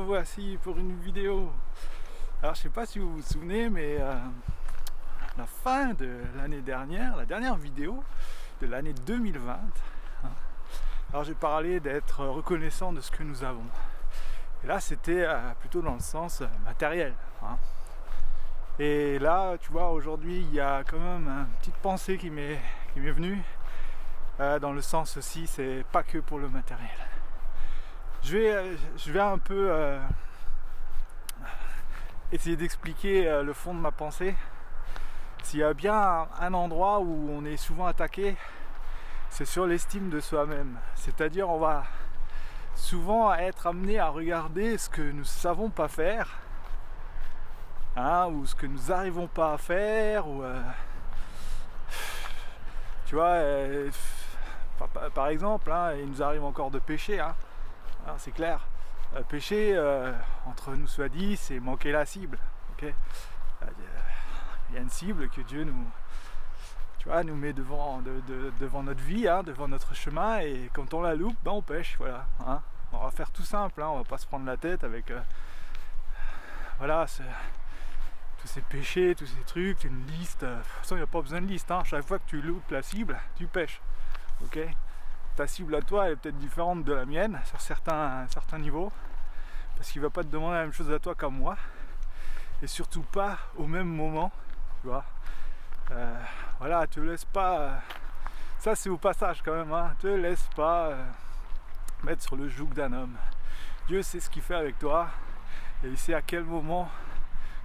revoici pour une vidéo. Alors je sais pas si vous vous souvenez, mais la fin de l'année dernière, la dernière vidéo de l'année 2020, alors j'ai parlé d'être reconnaissant de ce que nous avons. Et là c'était plutôt dans le sens matériel. Et là, tu vois, aujourd'hui il y a quand même une petite pensée qui m'est venue, dans le sens aussi, c'est pas que pour le matériel. Je vais un peu essayer d'expliquer le fond de ma pensée. S'il y a bien un endroit où on est souvent attaqué, c'est sur l'estime de soi-même. C'est-à-dire on va souvent être amené à regarder ce que nous ne savons pas faire, ou ce que nous n'arrivons pas à faire, ou tu vois, par exemple, il nous arrive encore de pécher, c'est clair. Pécher, entre nous soit dit, c'est manquer la cible. Okay, il y a une cible que Dieu nous met devant notre vie, devant notre chemin, et quand on la loupe, on pêche. Voilà, on va faire tout simple, on va pas se prendre la tête avec tous ces péchés, tous ces trucs, une liste. De toute façon, il n'y a pas besoin de liste. Chaque fois que tu loupes la cible, tu pêches. Ok, ta cible à toi elle est peut-être différente de la mienne sur certains niveaux, parce qu'il ne va pas te demander la même chose à toi qu'à moi, et surtout pas au même moment, tu vois. Voilà, te laisse pas, ça c'est au passage quand même, te laisse pas mettre sur le joug d'un homme. Dieu sait ce qu'il fait avec toi, et il sait à quel moment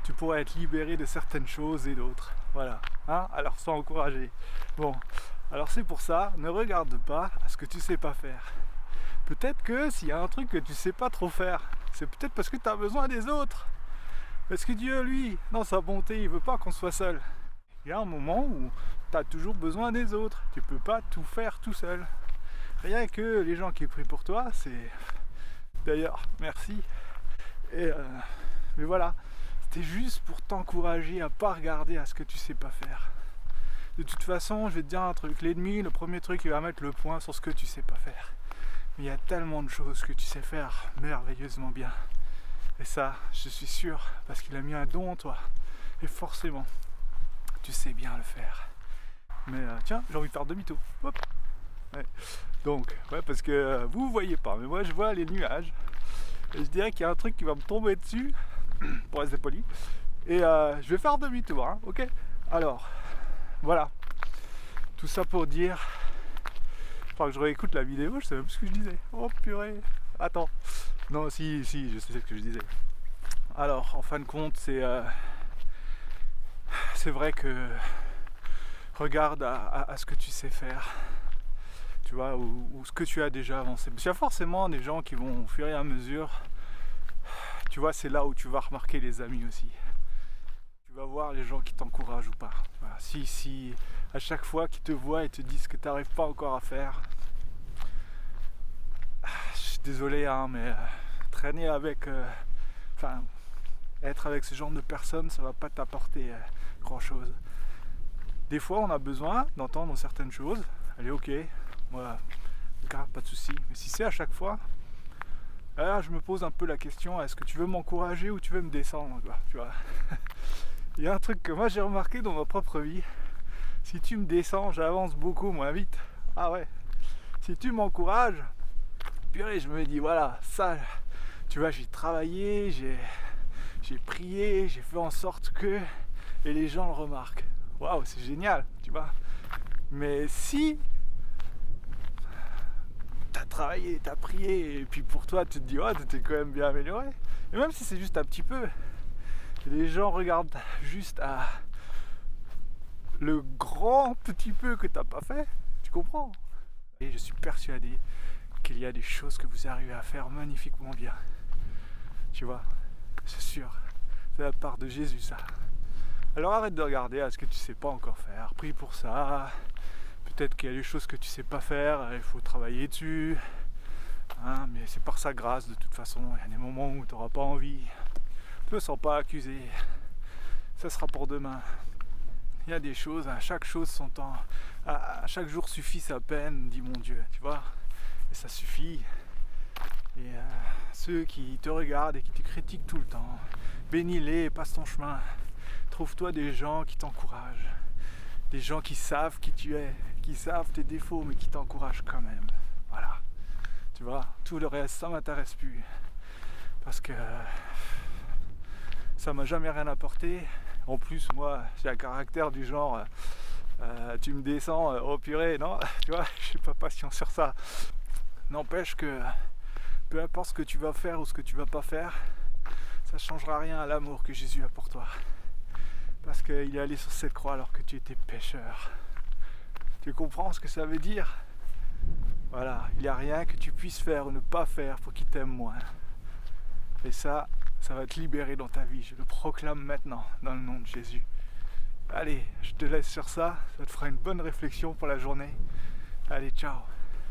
tu pourrais être libéré de certaines choses et d'autres. Voilà, alors sois encouragé. Bon, alors c'est pour ça, ne regarde pas à ce que tu sais pas faire. Peut-être que s'il y a un truc que tu sais pas trop faire, c'est peut-être parce que tu as besoin des autres. Parce que Dieu, lui, dans sa bonté, il veut pas qu'on soit seul. Il y a un moment où tu as toujours besoin des autres. Tu peux pas tout faire tout seul. Rien que les gens qui prient pour toi, c'est... D'ailleurs, merci. Mais voilà, c'était juste pour t'encourager à pas regarder à ce que tu sais pas faire. De toute façon, je vais te dire un truc, l'ennemi, le premier truc, il va mettre le point sur ce que tu sais pas faire. Mais il y a tellement de choses que tu sais faire merveilleusement bien. Et ça, je suis sûr, parce qu'il a mis un don en toi. Et forcément, tu sais bien le faire. Mais tiens, j'ai envie de faire demi-tour. Hop. Ouais. Donc, parce que vous voyez pas, mais moi je vois les nuages. Et je dirais qu'il y a un truc qui va me tomber dessus, pour rester poli. Et je vais faire demi-tour, ok? Alors, voilà. Tout ça pour dire... Il faudra que je réécoute la vidéo, je sais même plus ce que je disais. Oh purée. Attends. Non, si, je sais ce que je disais. Alors, en fin de compte, c'est vrai que regarde à ce que tu sais faire, tu vois, ou ce que tu as déjà avancé. Parce qu'il y a forcément des gens qui vont, au fur et à mesure, tu vois, c'est là où tu vas remarquer les amis aussi. Tu vas voir les gens qui t'encouragent ou pas. Voilà. Si à chaque fois qu'ils te voient et te disent que tu n'arrives pas encore à faire, je suis désolé, mais traîner avec... être avec ce genre de personnes, ça va pas t'apporter grand chose. Des fois on a besoin d'entendre certaines choses. Allez, ok, moi, pas de souci. Mais si c'est à chaque fois, là je me pose un peu la question, est-ce que tu veux m'encourager ou tu veux me descendre, tu vois. Il y a un truc que moi j'ai remarqué dans ma propre vie. Si tu me descends, j'avance beaucoup moins vite. Ah ouais. Si tu m'encourages, purée, je me dis voilà, ça, tu vois, j'ai travaillé, j'ai prié, j'ai fait en sorte que... Et les gens le remarquent. Waouh, c'est génial, tu vois. Mais si t'as travaillé, t'as prié, et puis pour toi, tu te dis, tu t'es quand même bien amélioré. Et même si c'est juste un petit peu, les gens regardent juste à le grand petit peu que t'as pas fait, tu comprends. Et je suis persuadé qu'il y a des choses que vous arrivez à faire magnifiquement bien. Tu vois, c'est sûr. C'est la part de Jésus, ça. Alors arrête de regarder à ce que tu sais pas encore faire. Prie pour ça. Peut-être qu'il y a des choses que tu sais pas faire, il faut travailler dessus. Mais c'est par sa grâce, de toute façon. Il y a des moments où tu n'auras pas envie. Ne te sens pas accusé. Ça sera pour demain. Il y a des choses, à chaque chose son temps. À chaque jour suffit sa peine, dit mon Dieu. Tu vois. Et ça suffit. Et ceux qui te regardent et qui te critiquent tout le temps. Bénis-les et passe ton chemin. Trouve-toi des gens qui t'encouragent. Des gens qui savent qui tu es, qui savent tes défauts, mais qui t'encouragent quand même. Voilà. Tu vois, tout le reste, ça m'intéresse plus. Parce que ça m'a jamais rien apporté. En plus, moi, j'ai un caractère du genre, tu me descends, oh purée, non, tu vois, je suis pas patient sur ça. N'empêche que, peu importe ce que tu vas faire ou ce que tu vas pas faire, ça changera rien à l'amour que Jésus a pour toi. Parce qu'il est allé sur cette croix alors que tu étais pécheur. Tu comprends ce que ça veut dire? Voilà, il n'y a rien que tu puisses faire ou ne pas faire pour qu'il t'aime moins. Et ça va te libérer dans ta vie. Je le proclame maintenant, dans le nom de Jésus. Allez, je te laisse sur ça. Ça te fera une bonne réflexion pour la journée. Allez, ciao.